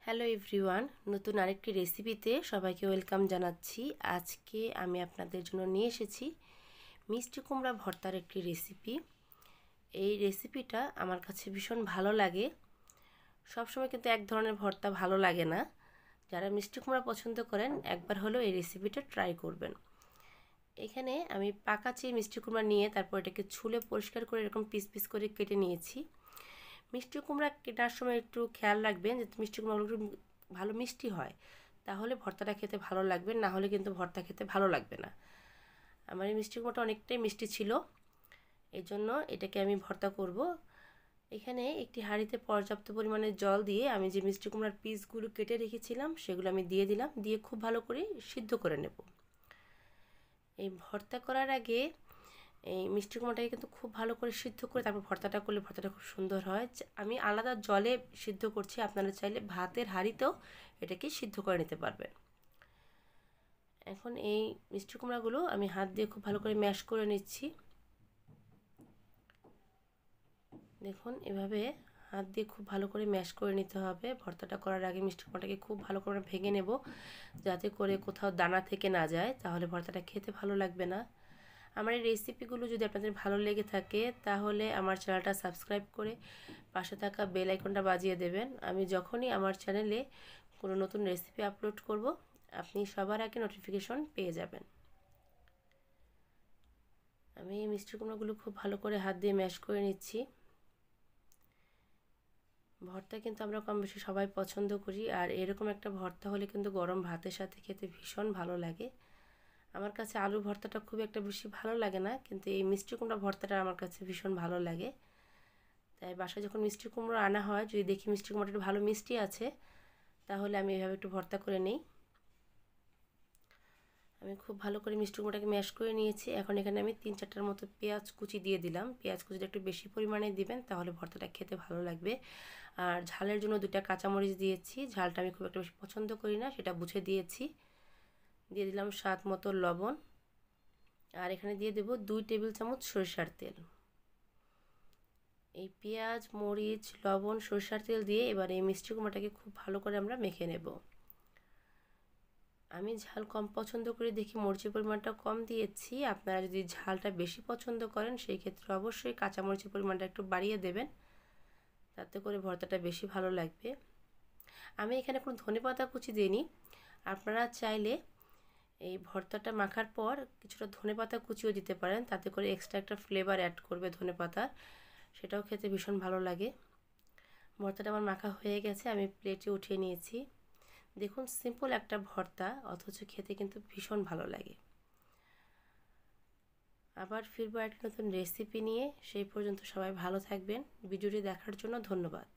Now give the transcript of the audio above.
Hello everyone, নতুন আরেকটি রেসিপিতে সবাইকে ওয়েলকাম জানাচ্ছি। আজকে আমি আপনাদের জন্য নিয়ে এসেছি মিষ্টি কুমড়া ভর্তার একটি রেসিপি। এই রেসিপিটা আমার কাছে ভীষণ ভালো লাগে। সবসময় কিন্তু এক ধরনের ভর্তা ভালো লাগে না। যারা মিষ্টি কুমড়া পছন্দ করেন একবার হলেও এই রেসিপিটা ট্রাই করবেন। এখানে আমি পাকা চেয়ে মিষ্টি কুমড়া নিয়ে তারপর এটাকে ছুলে পরিষ্কার করে এরকম পিস পিস করে কেটে নিয়েছি। মিষ্টি কুমড়া কেটার সময় একটু খেয়াল রাখবেন যে মিষ্টি কুমড়াগুলো একটু ভালো মিষ্টি হয়, তাহলে ভর্তাটা খেতে ভালো লাগবে, না হলে কিন্তু ভর্তা খেতে ভালো লাগবে না। আমার এই মিষ্টি কুমড়াটা অনেকটাই মিষ্টি ছিল, এই জন্য এটাকে আমি ভর্তা করব। এখানে একটি হাঁড়িতে পর্যাপ্ত পরিমাণে জল দিয়ে আমি যে মিষ্টি কুমড়ার পিসগুলো কেটে রেখেছিলাম সেগুলো আমি দিয়ে দিলাম, দিয়ে খুব ভালো করে সিদ্ধ করে নেব। এই ভর্তা করার আগে এই মিষ্টি কুমড়াটাকে কিন্তু খুব ভালো করে সিদ্ধ করে তারপর ভর্তাটা করলে ভর্তাটা খুব সুন্দর হয়। আমি আলাদা জলে সিদ্ধ করছি, আপনারা চাইলে ভাতের হাঁড়িতেও এটাকে সিদ্ধ করে নিতে পারবেন। এখন এই মিষ্টি কুমড়াগুলো আমি হাত দিয়ে খুব ভালো করে ম্যাশ করে নিচ্ছি। দেখুন, এভাবে হাত দিয়ে খুব ভালো করে ম্যাশ করে নিতে হবে। ভর্তাটা করার আগে মিষ্টি কুমড়াটাকে খুব ভালো করে ভেঙে নেব, যাতে করে কোথাও দানা থেকে না যায়, তাহলে ভর্তাটা খেতে ভালো লাগবে না। আমার এই রেসিপিগুলো যদি আপনাদের ভালো লেগে থাকে তাহলে আমার চ্যানেলটা সাবস্ক্রাইব করে পাশে থাকা বেল আইকনটা বাজিয়ে দেবেন। আমি যখনই আমার চ্যানেলে কোনো নতুন রেসিপি আপলোড করব আপনি সবার আগে নোটিফিকেশন পেয়ে যাবেন। আমি এই মিষ্টি কুমড়োগুলো খুব ভালো করে হাত দিয়ে ম্যাশ করে নিচ্ছি। ভর্তা কিন্তু আমরা কম বেশি সবাই পছন্দ করি, আর এরকম একটা ভর্তা হলে কিন্তু গরম ভাতের সাথে খেতে ভীষণ ভালো লাগে। আমার কাছে আলু ভর্তাটা খুব একটা বেশি ভালো লাগে না, কিন্তু এই মিষ্টি কুমড়া ভর্তাটা আমার কাছে ভীষণ ভালো লাগে। তাই বাসায় যখন মিষ্টি কুমড়ো আনা হয়, যদি দেখি মিষ্টি কুমড়োটা একটু ভালো মিষ্টি আছে, তাহলে আমি এভাবে একটু ভর্তা করে নিই। আমি খুব ভালো করে মিষ্টি কুমড়োটাকে ম্যাশ করে নিয়েছি। এখন এখানে আমি 3-4টার মতো পেঁয়াজ কুচি দিয়ে দিলাম। পেঁয়াজ কুচিটা একটু বেশি পরিমাণে দিবেন, তাহলে ভর্তাটা খেতে ভালো লাগবে। আর ঝালের জন্য 2টা কাঁচামরিচ দিয়েছি। ঝালটা আমি খুব একটা বেশি পছন্দ করি না, সেটা বুঝে দিয়েছি। দিয়ে দিলাম স্বাদ মতো লবণ, আর এখানে দিয়ে দেব 2 টেবিল চামচ সরিষার তেল। এই পেঁয়াজ, মরিচ, লবণ, সরিষার তেল দিয়ে এবার এই মিষ্টি কুমড়াটাকে খুব ভালো করে আমরা মেখে নেব। আমি ঝাল কম পছন্দ করি দেখি মরিচের পরিমাণটা কম দিয়েছি। আপনারা যদি ঝালটা বেশি পছন্দ করেন সেই ক্ষেত্রে অবশ্যই কাঁচামরিচের পরিমাণটা একটু বাড়িয়ে দেবেন, তাতে করে ভর্তাটা বেশি ভালো লাগবে। আমি এখানে কোনো ধনেপাতা কুচি দিইনি। আপনারা চাইলে এই ভর্তাটা মাখার পর কিছুটা ধনেপাতা কুচিও দিতে পারেন, তাতে করে এক্সট্রা একটা ফ্লেভার অ্যাড করবে ধনেপাতার, সেটাও খেতে ভীষণ ভালো লাগে। ভর্তাটা আমার মাখা হয়ে গেছে, আমি প্লেটে উঠিয়ে নিয়েছি। দেখুন, সিম্পল একটা ভর্তা, অথচ খেতে কিন্তু ভীষণ ভালো লাগে। আবার ফিরবো একটা নতুন রেসিপি নিয়ে। সেই পর্যন্ত সবাই ভালো থাকবেন। ভিডিওটি দেখার জন্য ধন্যবাদ।